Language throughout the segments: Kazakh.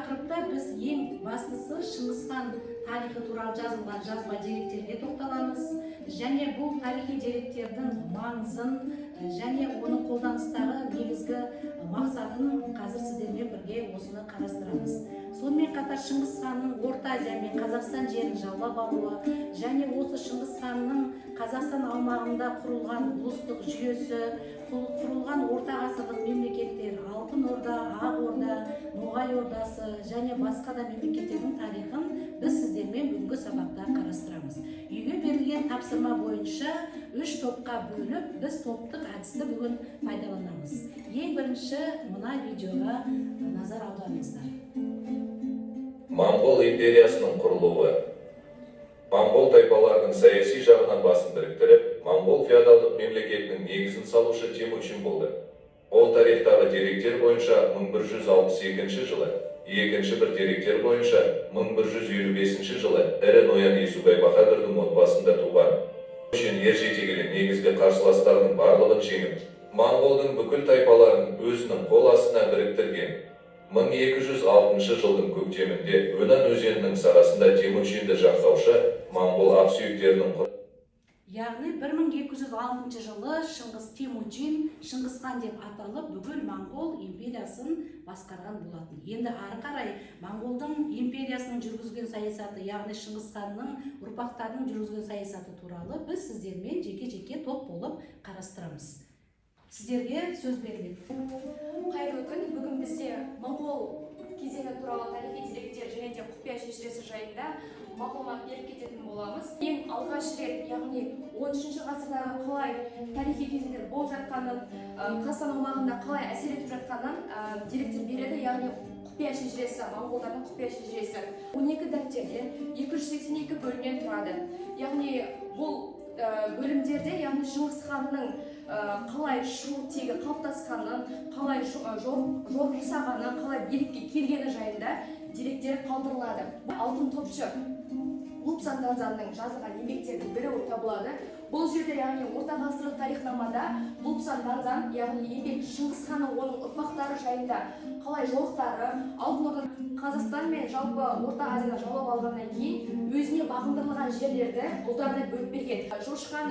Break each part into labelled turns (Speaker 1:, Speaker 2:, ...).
Speaker 1: тақырыпта біз ең бастысы Шыңғыс хан тарихы туралы жазылған жазба деректерге тоқталамыз және бұл тарихи деректердің маңызын және оның қолданыстағы негізгі мақсатын қазір сіздермен бірге осыны қарастырамыз. Сонымен қатар Шыңғыс ханның Орта Азия мен Қазақстан жерін жаулап алуы және осы Шыңғыс ханның Қазақстан аумағында құрылған ұлыстық жүйесі, құрылған орта ғасырлық мемлекеттер, Алтын Орда, Ақ Орда, Ноғай Ордасы және басқа да мемлекеттердің тарихын біз сіздермен бүгінгі сабақта қарастырамыз. Үйге берілген тапсырма бойынша 3 топқа бөліп, біз топтық әдісті бүгін пайдаланамыз. Ең бірінші мына видеоға назар аударыңыздар.
Speaker 2: Моңғол империясының құрылуы. Моңғол тайпаларының саяси жағынан басын біріктіріп, Моңғол феодалдық мемлекетінің негізін салушы Темучин болды. Ол тарихтағы деректер бойынша 1162 жылы, екінші бір деректер бойынша 1155 жылы ірі ноян Есугай Баһадүрдің отбасында туған. Темучин ер жетегілі негізгі қарсыластарының барлығын жеңіп, Моңғолдың бүкіл тайпаларын өзінің қол астына біріктірген. 1206 жылдың көктемінде Өнан өзенінің сағасында Темучинді жақтаушы Моңғол ақсүйектерінің
Speaker 1: Яғни 1206 жылы Шыңғыс Темучин Шыңғыс хан деп аталып, бүкіл Моңғол империясын басқарған болатын. Енді ары қарай Моңғолдың империясының жүргізген саясаты, яғни Шыңғыс ханның ұрпақтарының жүргізген саясаты туралы біз сіздермен жеке-жеке топ болып қарастырамыз. Сіздерге сөз беріледі.
Speaker 3: Қайырлы күн. Бүгін бізде Моңғол кезеңі туралы тарихи деректер және де құпия шежіресі жайында мағлұмат беріп кететін боламыз. Ең алғаш рет, яғни 13-ші ғасырдағы қалай тарихи кезеңдер болып жатқанын, Қазақстан аумағында қалай әсер етіп жатқанын деректер береді, яғни құпия шежіресі, моңғолдардың құпия шежіресі 12 дәптерден 282 бөлімнен тұрады. Яғни бұл бөлімдерде, яғни Шыңғыс ханның қалай шығу тегі қалыптасқанын, қалай жорық жасағанын, қалай билікке келгені жайында деректер қалдырылады. Алтын топшы Лупсан Данзанның жазылған еңбектердің бірі болып табылады. Бұл жерде, яғни орта ғасырлық тарихнамада Лупсан Данзан, яғни еңбек Шыңғыс ханның оның ұрпақтары жайында қалай жорықтары, Алтын Орданың Қазақстан мен жалпы Орта Азияны жаулап алғаннан кейін өзіне бағындырылған жерлерді ұлдарына бөліп берген. Жошы хан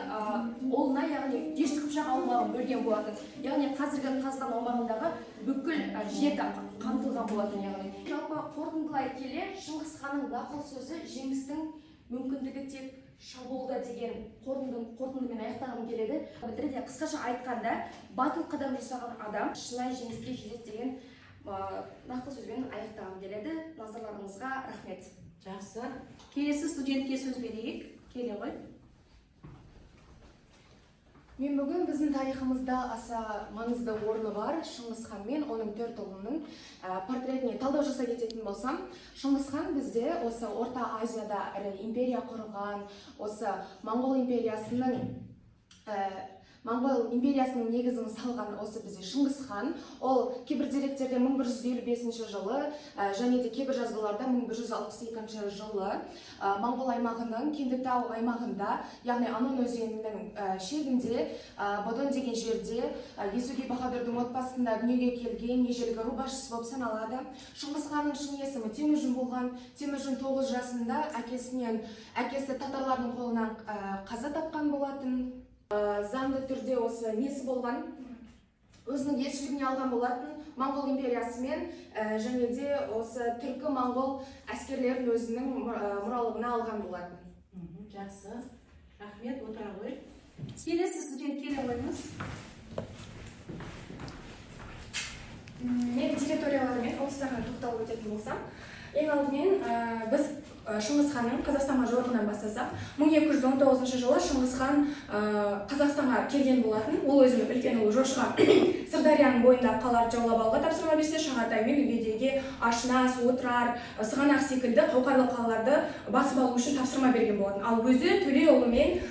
Speaker 3: ұлына, яғни Дешті Қыпшақ аумағын бөлген болатын. Яғни қазіргі Қазақстан аумағындағы бүкіл жерді қамтылған болатын. Яғни жалпы қорытындылай келе, Шыңғыс ханның нақыл сөзі жеңістің мүмкіндігі тек шабуылда деген қорытындымен аяқтағым келеді. Бітірде қысқаша айтқанда, батыл қадам жасаған адам шынайы жеңіске жетеді деген нақыл сөзбен аяқтағым келеді. Назарларыңызға рахмет.
Speaker 1: Жақсы. Келесі студентке сөз берейік. Келе ғой.
Speaker 4: Мен бүгін біздің тарихымызда аса маңызды орны бар Шыңғыс хан мен оның 4 ұлының портретіне талдау жасай кететін болсам, Шыңғыс хан бізде осы Орта Азияда ірі империя құрған, осы Моңғол империясының негізін салған осы бізде Шыңғыс хан. Ол кейбір деректерде 1155 жылы және де кейбір жазбаларда 1162 жылы Моңғол аймағының Кендітау аймағында, яғни Анон өзенінің шегінде, Бодон деген жерде Есугей Баһадүрдің отбасында дүниеге келген ежелгі ру басшысы болып саналады. Шыңғыс ханның шын есімі Темүжін болған. Темүжін 9 жасында әкесі татарлардың қолынан қаза тапқан болатын. Заңды түрде осы несі болған, өзінің елшілігіне алған болатын Моңғол империясымен және де осы түркі-моңғол әскерлерін өзінің мұралығына алған болатын.
Speaker 1: Жақсы. Рахмет, отыра ғой. Келесі студент келе қойыңыз.
Speaker 3: Мен территорияларымен облыстарына тоқталып өтетін болсам, ең алдымен біз Шыңғыс ханның Қазақстанға жорығынан бастасақ, 1219 жылы Шыңғыс хан Қазақстанға келген болатын. Ол өзінің үлкен ұлы Жошыға Сырдарияның бойында қалаларды жаулап алуға тапсырма берсе, Шағатай мен Үгедейге Ашнас, Отырар, Сығанақ секілді қауқарлы қалаларды басып алу үшін тапсырма берген болатын. Ал өзі Төлеұлымен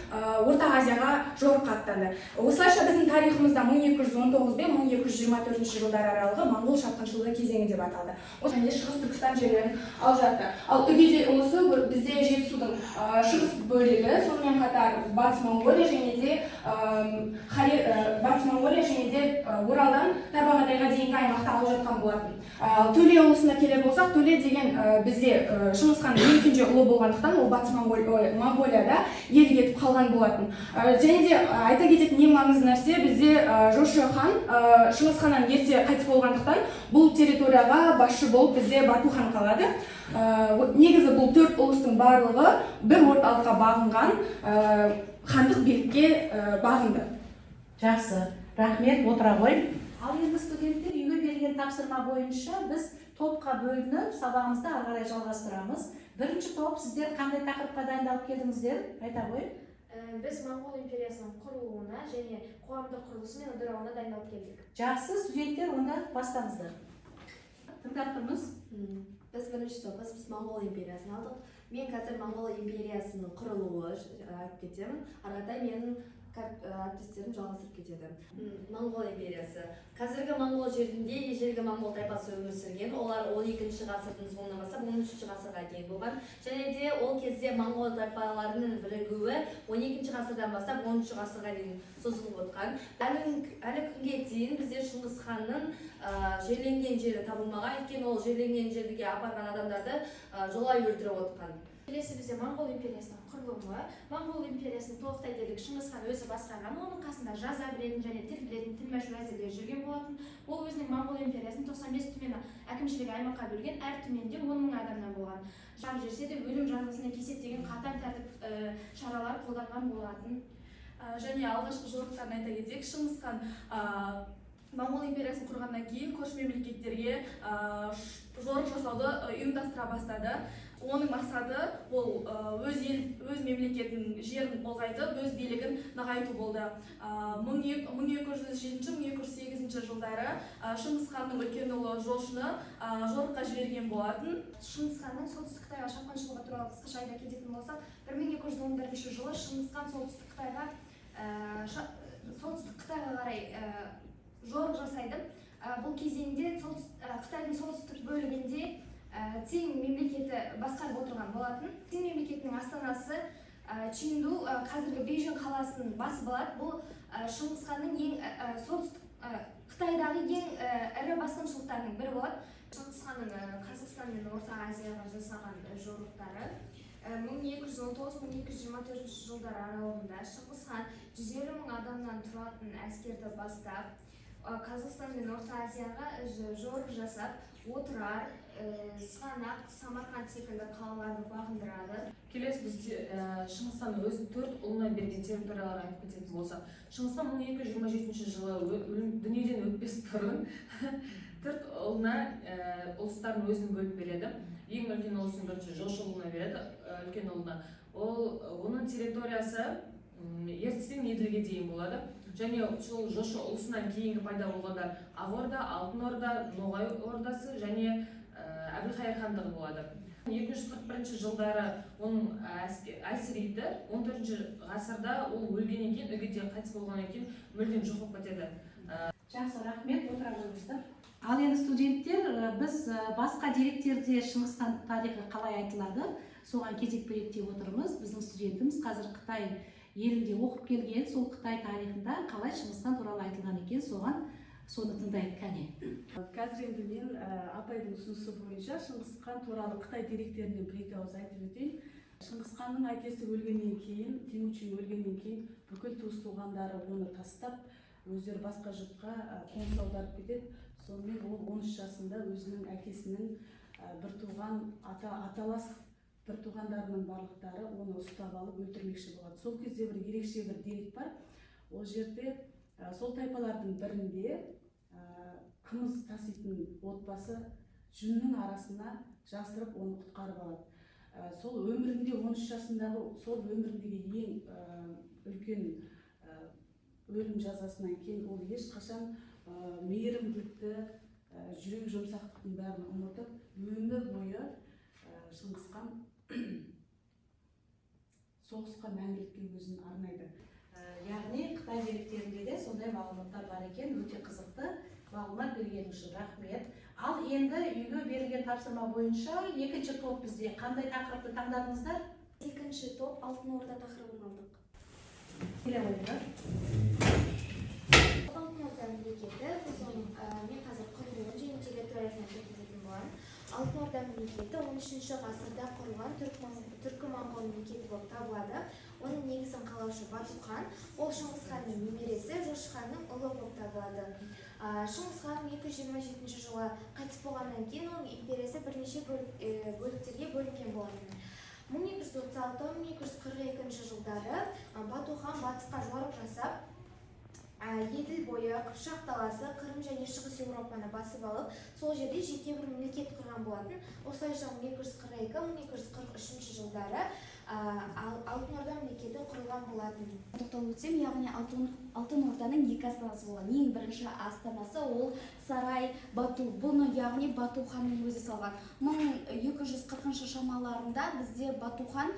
Speaker 3: Орта Азияға жорыққа аттанды. Осылайша біздің тарихымызда 1219 бен 1224 жылдар аралығы моңғол шапқыншылығы кезеңі деп аталды. Осында Шығыс Түркістан жерлерін алып жатты. Ал Үгедей ұлысы бізде Жетісудың шығыс бөлігі, сонымен қатар Батыс Моңғолия және де
Speaker 4: Оралдан Тарбағатайға дейінгі аймақта алып жатқан болатын. Төле ұлысына келер болсақ, Төле деген бізде Шыңғыс ханның екінші ұлы болғандықтан ол батыс Монғолияда ел кетіп қалған болатын. Және де айта кететін ең маңызды нәрсе, бізде Жошы хан Шыңғыс ханнан ерте қайтыс болғандықтан бұл территорияға басшы болып бізде Бату хан қалады. Негізі бұл төрт ұлыстың барлығы бір орталыққа бағынған, хандық билікке бағынды.
Speaker 1: Жақсы, рахмет, отыра ғой. Ал енді студенттер үйге берген тапсырма бойынша біз топқа бөлініп, сабағымызды ары қарай жалғастырамыз. Бірінші топ, сіздер қандай тақырыпқа дайындалып келдіңіздер? Айта ғой.
Speaker 3: Біз Моңғол империясының құрылуына және қоғамдық құрылысы мен ыдырауына дайындалып келдік.
Speaker 1: Жақсы, студенттер, онда бастаңыздар. Тыңдап тұрмыз.
Speaker 5: Біз бірінші топпыз, біз Моңғол империясын алдық. Мен қазір Моңғол империясының құрылуы айтып кетемін. Арғатай менің әріптестерім жалғастырып кетеді. Моңғол империясы. Қазіргі Моңғол жерінде ежелгі Моңғол тайпасы өмір сүрген. Олар 12-ші ғасырдың соңынан бастап 13-ші ғасырға дейін болған. Және де ол кезде Моңғол тайпаларының бірігуі 12-ші ғасырдан бастап 13-ші ғасырға дейін созылып отқан. Әлі күнге дейін бізде Шыңғыс ханның жерленген жері табылмаған. Өйткені ол жерленген жерге апарған адамдарды жолай өлтіріп отқан.
Speaker 3: Келесі бізде Моңғол империясының құрылымы. Моңғол империясының толықтай дерлік Шыңғыс хан өзі басқарған, оның қасында жаза білетін және тіл білетін тілмәш уәзірлер жүрген болатын. Ол өзінің Моңғол империясын 95 түмені әкімшілік аймаққа бөлген, әр түменде 10 000 адамнан болған. Жау жерсе де өлім жазасына кеседі деген қатаң тәртіп шаралар қолданған болатын.
Speaker 6: Және алғашқы жорықтарын айта кетсек, Шыңғыс хан Моңғол империясын құрғаннан кейін көрші мемлекеттерге жорық жасауды ұйымдастыра бастады. Оның мақсаты ол өз мемлекетінің жерін ұлғайтып, өз билігін нығайту болды. 1207-1208 жылдары Шыңғыс ханның үлкен ұлы Жошыны жорыққа жіберген болатын.
Speaker 3: Шыңғыс ханның солтүстік Қытайға шапқыншылығы туралы қысқаша айта кететін болсақ, 1211 жылы Шыңғыс хан солтүстік Қытайға қарай жорық жасайды. Бұл кезеңде Қытайдың солтүстік бөлігінде Цин мемлекеті басқарып отырған болатын. Цин мемлекетінің астанасы Чинду, қазіргі Бейжің қаласының басы болады. Бұл Шыңғыс ханның Қытайдағы ең ірі басқыншылықтарының бірі болады. Шыңғыс ханның Қазақстан мен Орта Азияға жасаған жорықтары 1219-1224 жылдар аралығында Шыңғыс хан 150 000 адамнан тұратын әскерді бастап, Қазақстан мен Орта Азияға жорық жасап, Отырар, Сығанақ, Самарқанд секілді қалаларды бағындырады.
Speaker 4: Келесі бізде Шыңғыс хан өзінің 4 ұлына берген территориялар айтып кететін болсақ, Шыңғыс хан 1227 жылы дүниеден өтпес бұрын 4 ұлына ұлыстарын өзінің бөліп береді. Ең үлкен ұлысын бірінші Жошы ұлына береді, үлкен ұлына. Оның территориясы ертістен Еділге дейін болады. Және Жошы ұлысынан кейінгі пайда болғандар Ақ Орда, Алтын Орда, Ноғай ордасы және Әбілқайыр хандығы болады. 241 жылдары оның әлсірейді. 14 ғасырда ол өлгеннен кейін, үгеден қайтыс болғаннан кейін мүлдем жоқ болып кетеді.
Speaker 1: Жақсы, рахмет, отыра қойыңыздар. Ал енді студенттер, біз басқа деректерде Шыңғыс хан тарихы қалай айтылады, соған кезек берейік отырмыз. Біздің студентіміз қазір Қытай елінде оқып келген, сол Қытай тарихында қалай Шыңғыс хан туралы айтылған екен, соны тыңдайық кәне.
Speaker 7: Қазір енді мен апайдың ұсынысы бойынша Шыңғыс хан туралы Қытай деректерінен бір-екі ауыз айтып өтейін. Шыңғыс ханның әкесі өлгеннен кейін, Темучин өлгеннен кейін бүкіл туыс-туғандары оны тастап, өздері басқа жұртқа қоныс аударып кетеді. Сонымен ол 13 жасында өзінің әкесінің бір туған аталас бір туғандарының барлықтары оны ұстап алып өлтірмекші болады. Сол кезде бір ерекше бір дерек бар. Ол жерде сол тайпалардың бірінде қымыз таситын отбасы жүннің арасына жасырып оны құтқарып алады. Сол өмірінде 13 жасындағы сол өміріндегі ең үлкен өлім жазасынан кейін ол ешқашан мейірімділікті, жүрек жұмсақтықтың бәрін ұмытып, өмір бойы Шыңғыс хан соғысқа мәңгілікке өзін арнайды.
Speaker 1: Яғни Қытай деректерінде де сондай мағлұматтар бар екен, өте қызықты мағлұмат берген үшін рахмет. Ал енді үйге берілген тапсырма бойынша екінші топ бізде қандай тақырыпты таңдадыңыздар?
Speaker 3: Екінші топ Алтын Орда тақырыбын алдық.
Speaker 1: Келе қойыңдар.
Speaker 3: Алтын Орда мемлекеті
Speaker 5: Орда мемлекеті 13-ші ғасырда құрылған түркі-моңғол мемлекеті болып табылады. Оның негізін қалаушы Бату хан, ол Шыңғыс ханның немересі, Жошы ханның ұлы болып табылады. Шыңғыс хан 227 жылы қайтыс болғаннан кейін оның империясы бірнеше бөліктерге бөлінген болатын. 1236-1242 жылдары Бату хан батысқа жорық жасап, Еділ бойы, Қыпшақ даласы, Қырым және Шығыс Еуропаны басып алып, сол жерде жеке бір мемлекет құрған болатын. Осылайша 1242-1243 жылдары Алтын Орда мемлекеті құрылған болатын.
Speaker 8: Тоқталып өтсем, яғни Алтын Орданың екі астанасы болған. Ең бірінші астанасы ол Сарай Бату. Бұны яғни Бату ханның өзі салған. 1240 шамаларында бізде Бату хан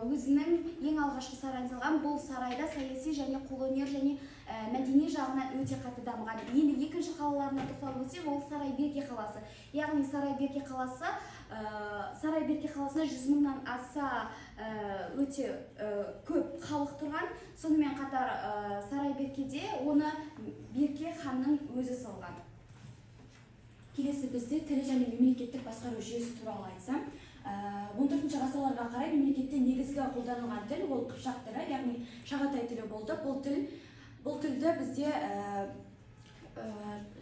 Speaker 8: өзінің ең алғашқы сарайын салған. Бұл сарайда саяси және қолөнер және мәдени жағынан өте қатты дамыған. Енді екінші қалаларына тоқталып өтсем, ол Сарай-Берке қаласы. Яғни Сарай-Берке қаласында 100 мыңнан аса өте көп халық тұрған. Сонымен қатар Сарай-Беркеде оны Берке ханның өзі салған.
Speaker 9: Келесі бізде тіл және мемлекеттік басқару жүйесі туралы айтсам, 14-ші ғасырларға қарай мемлекетте негізгі қолданылған тіл ол Қыпшақ тілі, яғни Шағатай тілі болды. Бұл тілді бізде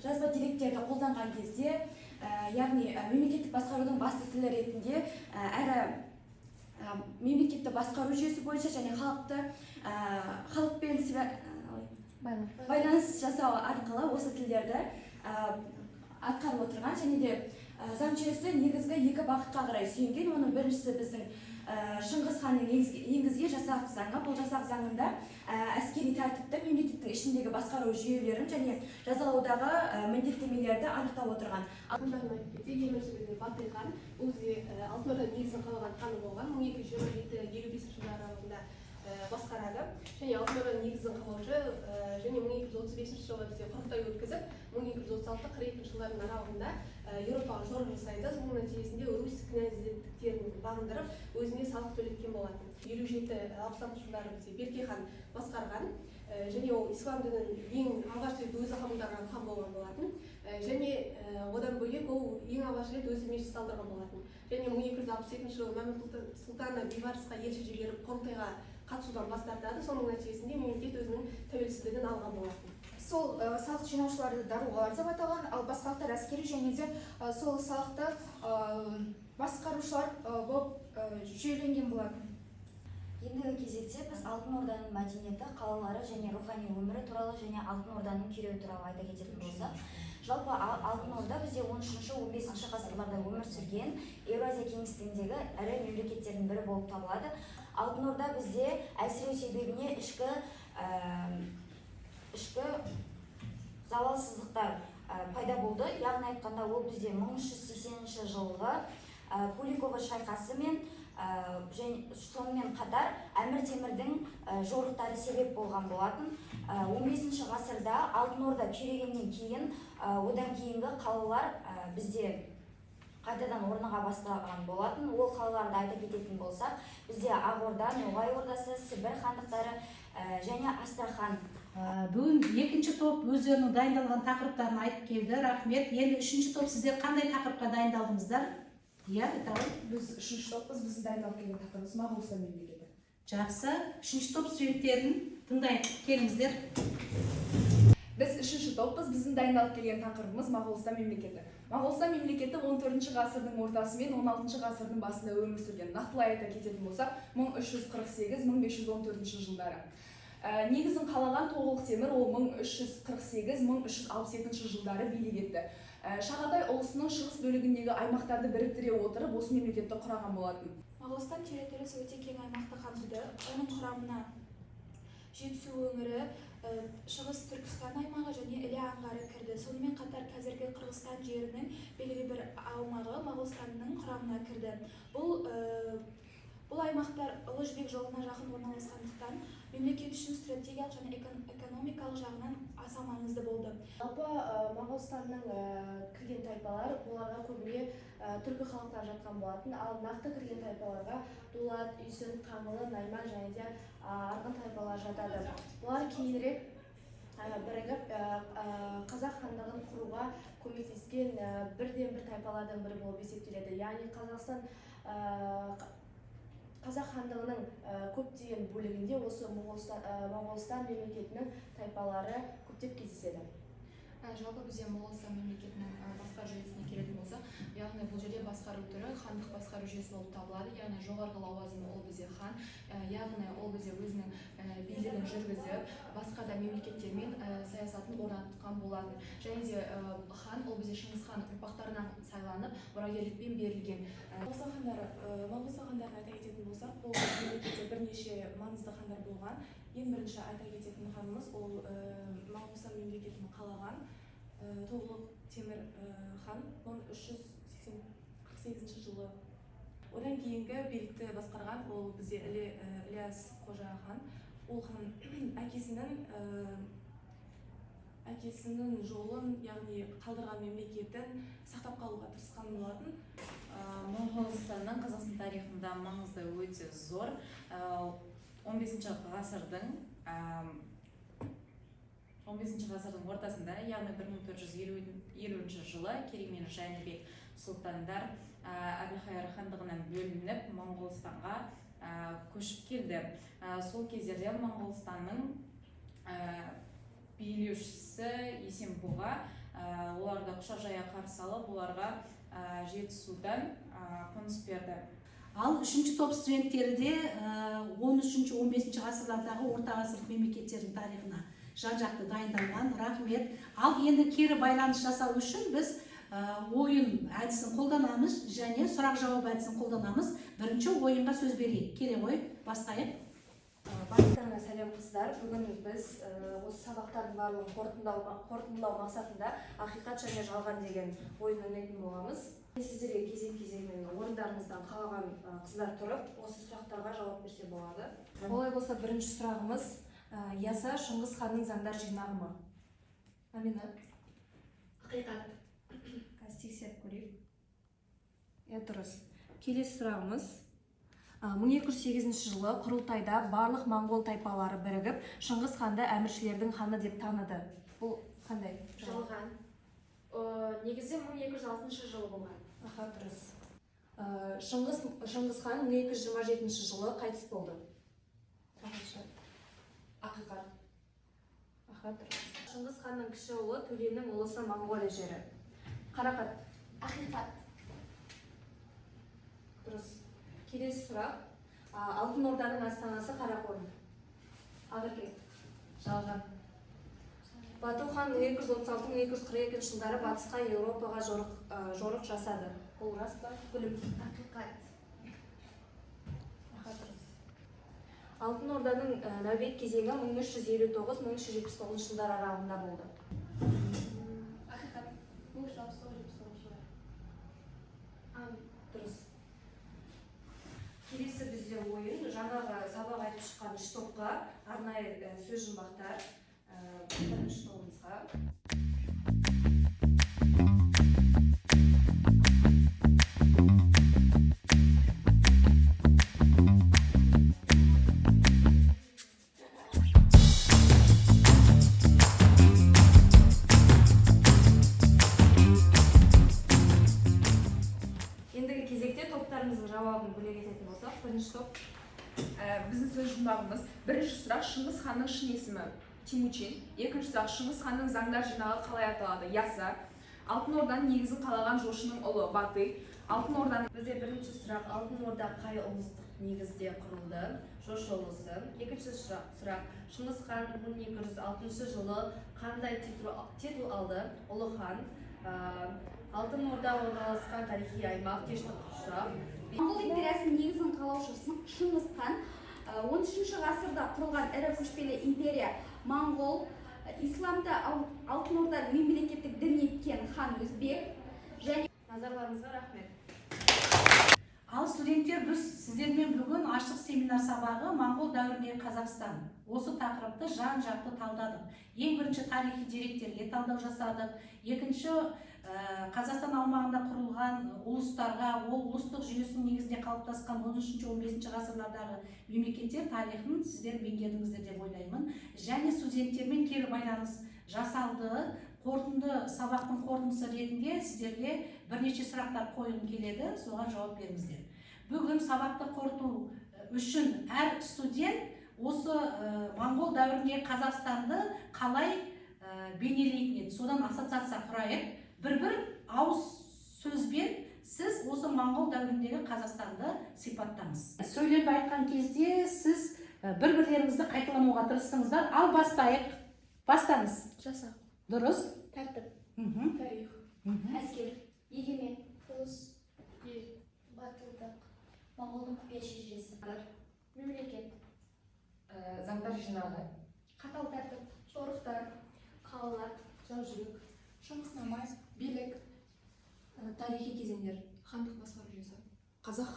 Speaker 9: жазба деректерді қолданған кезде, яғни мемлекеттік басқарудың басты тілі ретінде әрі мемлекетті басқару жүйесі бойынша және халықпен байланыс жасау арқылы осы тілдерді атқарып отырған және де заң жүйесі негізгі екі бағытқа қарай сүйенген. Оның біріншісі біздің Шыңғыс ханның енгізген жасақ заңы. Бұл жасақ заңында әскери тәртіпті, мемлекеттің ішіндегі басқару жүйелерін және жазалаудағы міндеттемелерді анықтап отырған.
Speaker 10: Ең бірінші Батый хан өзі Алтын Орданың негізін қалаған ханы болған. 1227-55 жылдар аралығында басқарады. Және Алтын Орданың негізін қалаушы және 1235 жылы бізде құрылтай өткізіп, 1236-42 жылдардың аралығында Еуропаға жорық жасайды. Соның нәтижесінде Русь князьдіктерін бағындырып, өзіне салық төлеткен болатын. 57-66 жылдары бізде Берке хан басқарған және ол ислам дінін ең алғаш рет өзі қабылдаған хан болған болатын. Және одан бөлек ол ең алғаш рет өзі мешіт салдырған болатын. Және 1267 жылы Мәмәт сұлтаны Бейбарысқа елші жіберіп құрылтайға қатысудан бас тартады. Соның нәтижесінде мемлекет өзінің тәуелсіздігін алған болатын.
Speaker 4: Сол салық жинаушыларды дарулар деп аталған, ал басқалықтар әскери және де сол салықты басқарушылар болып жүйеленген болатын.
Speaker 8: Ендігі кезекте біз Алтын Орданың мәдениеті, қалалары және рухани өмірі туралы және Алтын Орданың күйреуі туралы айта кететін болсақ, жалпы Алтын Орда бізде 13-15 ғасырларда өмір сүрген Еуразия кеңістігіндегі ірі мемлекеттердің бірі болып табылады. Алтын Орда бізде әлсіреу себебіне ішкі залалсыздықтар пайда болды. Яғни айтқанда ол бізде 1380 жылғы Куликова шайқасы мен сонымен қатар Әмір Темірдің жорықтары себеп болған болатын. 15 ғасырда Алтын Орда күйрегеннен кейін, одан кейінгі қалалар бізде қайтадан орныға басталған болатын. Ол қалаларды айта кететін болсақ, бізде Ақ Орда, Ноғай Ордасы, Сібір хандықтары және Астрахан.
Speaker 1: Бүгін екінші топ өздерінің дайындалған тақырыптарын айтып келді. Рахмет. Енді үшінші топ сіздер қандай тақырыпқа дайындалдыңыздар? Иә, айтамын.
Speaker 4: Біз үшінші топпыз, біздің дайындалып келген тақырыбымыз Моғолстан мемлекеті.
Speaker 1: Жақсы. Үшінші топ студенттерін тыңдайық. Келіңіздер.
Speaker 4: Біз үшінші топпыз, біздің дайындалып келген тақырыбымыз Моғолстан мемлекеті. Моғолстан мемлекеті 14-ші ғасырдың ортасы мен 16-ші ғасырдың басында өмір сүрген. Нақтылай айта кететін болсақ, 1348-1514 жылдары. Негізін қалаған Тоғылық Темір ол 1348-1367 жылдары билік етті. Шағатай ұлысының шығыс бөлігіндегі аймақтарды біріктіре отырып, осы мемлекетті құраған болатын.
Speaker 11: Моғолстан территориясы өте кең аймақты қамтыды. Оның құрамына Жетісу өңірі, Шығыс Түркістан аймағы және Іле аңғары кірді. Сонымен қатар қазіргі Қырғызстан жерінің белгілі бір аумағы Моғолстанның құрамына кірді. Бұл аймақтар Ұлы Жібек жолына жақын орналасқандықтан мемлекет үшін стратегиялық және экономикалық жағынан аса маңызды болды.
Speaker 5: Жалпы Моғолстанның кірген тайпалар оларға көбіне түркі халықтары жатқан болатын, ал нақты кірген тайпаларға Дулат, Үйсін, Қамылы, Найман және де Арғын тайпалары жатады. Бұлар кейінірек
Speaker 9: бірігіп қазақ хандығын құруға көмектескен бірден бір тайпалардан бірі болып есептеледі. Яғни қазақ хандығының көптеген бөлігінде осы Моғолстан мемлекетінің тайпалары көптеп кездеседі.
Speaker 4: Жалпы бізде Моғолстан мемлекетінің басқару жүйесіне келетін болсақ, яғни бұл жерде басқару түрі хандық басқару жүйесі болып табылады. Яғни жоғарғы лауазымы ол бізде хан, яғни ол бізде өзінің билігін жүргізіп, басқа да мемлекеттермен саясатын орнатқан болады. Және де хан ол бізде Шыңғыс хан ұрпақтарынан сайланып, мұрагерлікпен берілген.
Speaker 6: Моғолстан хандарын айта кететін болсақ, бұл мемлекетте бірнеше маңызды хандар болған. Ең бірінші айта кететін ханымыз ол Моғолстан мемлекетін қалаған Тоғлық Темір хан 1348 жылы. Одан кейінгі билікті басқарған ол бізде Ілияс Қожа хан. Ол хан әкесінің жолын, яғни қалдырған мемлекетін сақтап қалуға тырысқан болатын.
Speaker 12: Моғолстанның Қазақстан тарихында маңызды өте зор. 15 ғасырдың ортасында, яғни 1450 жылы Кереймен Жәнібек сұлтандар Әбілхайыр хандығынан бөлініп, Моғолстанға көшіп келді. Сол кездерде Моғолстанның билеушісі Есенбұға оларды құшақ жая қарсы алып, оларға Жетісудан қоныс берді.
Speaker 1: Ал үшінші топ студенттері де 13-15 ғасырлардағы орта ғасырлық мемлекеттердің тарихына жан-жақты дайындалған. Рахмет. Ал енді кері байланыс жасау үшін біз ойын әдісін қолданамыз және сұрақ-жауап әдісін қолданамыз. Бірінші ойынға сөз берейік. Келе ғой, бастайық.
Speaker 9: Барлықтарыңа сәлем қыздар. Бүгін біз осы сабақтардың барлығын қорытындылау мақсатында ақиқат және жалған деген ойын ойнайтын боламыз. Сіздерге кезең-кезеңмен орындарыңыздан қалаған қыздар тұрып, осы сұрақтарға жауап берсе болады. Олай болса, бірінші сұрағымыз яса Шыңғыс ханның заңдар жинағы ма? Амина.
Speaker 5: Ақиқат.
Speaker 9: Қазір тексеріп көрейік. Дұрыс. Келесі сұрағымыз 1208 жылы құрылтайда барлық моңғол тайпалары бірігіп, Шыңғыс ханды әміршілердің ханы деп таныды. Бұл қандай?
Speaker 5: Жалған. Негізі 1206 жылы болған.
Speaker 9: Дұрыс. Шыңғыс хан 1227 жылы қайтыс болды.
Speaker 5: Ақиқат.
Speaker 9: Дұрыс. Шыңғыс ханның кіші ұлы Төленің ұлысы Моңғолия жері. Қарақат.
Speaker 5: Ақиқат.
Speaker 9: Дұрыс. Келесі сұрақ. Алтын Орданың астанасы Қарақорым. Ақиқат.
Speaker 5: Жалған.
Speaker 9: Бату хан 1236-1242 жылдары батысқа Еуропаға жорық жасады. Бұл рас па?
Speaker 5: Білім. Ақиқат.
Speaker 9: Алтын Орданың нәубет кезеңі 1359-1379 жылдар аралығында болды.
Speaker 10: Ақиқат. 1369 жылы.
Speaker 9: Дұрыс. Келесі бізде ойын, жаңағы сабақ айтып шыққан үш топқа арнайы сөз жұмбақтар. Бірінші тобымызға. Ендігі кезекте топтарымыздың жауабын бөле кететін болсақ, бірінші топ.
Speaker 3: Біздің сөз жұмбағымыз. Бірінші сұрақ Шыңғыс ханның шын есімі Темучин. Екінші сұрақ Шыңғыс ханның заңдар жинағы қалай аталады? Яса. Алтын Орданың негізін қалаған жошының ұлы Батый. Алтын Орданың
Speaker 5: Бізде бірінші сұрақ Алтын Орда қай ұлыстық негізде құрылды? Жошы ұлысы. Екінші сұрақ Шыңғыс хан 1206 жылы қандай титул алды? Ұлы хан. Алтын Орда орналасқан тарихи аймақ Тештік сұрақ.
Speaker 11: Моңғол империясының негізін қалаушы Шыңғыс хан 13 ғасырда құрылған ірі көшпелі империя Моңғол. Исламда Алтын Орда мемлекеттік дін еткен хан Өзбек. Және
Speaker 9: Назарларыңызға рахмет.
Speaker 1: Ал студенттер, сіздермен бүгін ашық семинар сабағы моңғол дәуіріндегі Қазақстан. Осы тақырыпты жан-жақты талдадық. Ең бірінші тарихи деректерге талдау жасадық. Екінші Қазақстан аумағында құрылған ұлыстарға, ол ұлыстық жүйесінің негізінде қалыптасқан 13-15 ғасырлардағы мемлекеттер тарихын сіздер меңгердіңіздер деп ойлаймын. Және студенттермен кері байланыс жасалды. Қорытынды сабақтың қорытындысы ретінде сіздерге бірнеше сұрақтар қойғым келеді, соған жауап беріңіздер. Бүгін сабақты қорыту үшін әр студент осы моңғол дәуіріндегі Қазақстанды қалай бейнелейтін еді, содан ассоциация құрайық. Бір ауыз сөзбен сіз осы моңғол дәуіріндегі Қазақстанды сипаттаңыз. Сөйлеп айтқан кезде сіз бір-бірлеріңізді қайталануға тырыстыңыздар. Ал бастайық. Бастаңыз.
Speaker 10: Жасақ.
Speaker 1: Дұрыс.
Speaker 10: Тәртіп. Тарих.
Speaker 8: Әскер, егемен,
Speaker 10: Ұлыс. Батылдық.
Speaker 8: моңғолдың құпия шежіресі,
Speaker 10: Мемлекет.
Speaker 4: Заңдар жинағы.
Speaker 10: Қатал тәртіп. Жорықтар. Қалалар.
Speaker 4: Жаужүрек.
Speaker 10: Шыңғыснама.
Speaker 4: Билік. Тарихи кезеңдер.
Speaker 10: Хандық басқару жүйесі.
Speaker 4: Қазақ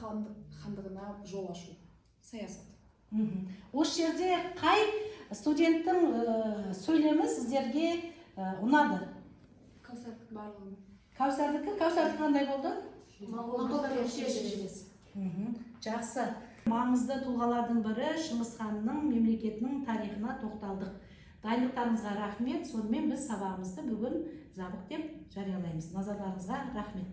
Speaker 4: хандығына жол ашу. Саясат.
Speaker 1: Осы жерде қай студенттің сөйлемі сіздерге ұнады?
Speaker 10: Кәусардың барлығы.
Speaker 1: Кәусардікі қандай болды?
Speaker 10: Моңғол шежіресі.
Speaker 1: Жақсы. Маңызды тұлғалардың бірі Шыңғыс ханның мемлекетінің тарихына тоқталдық. Дайындықтарыңызға рахмет. Сонымен біз сабағымызды бүгін жабық деп жариялаймыз. Назарларыңызға рахмет.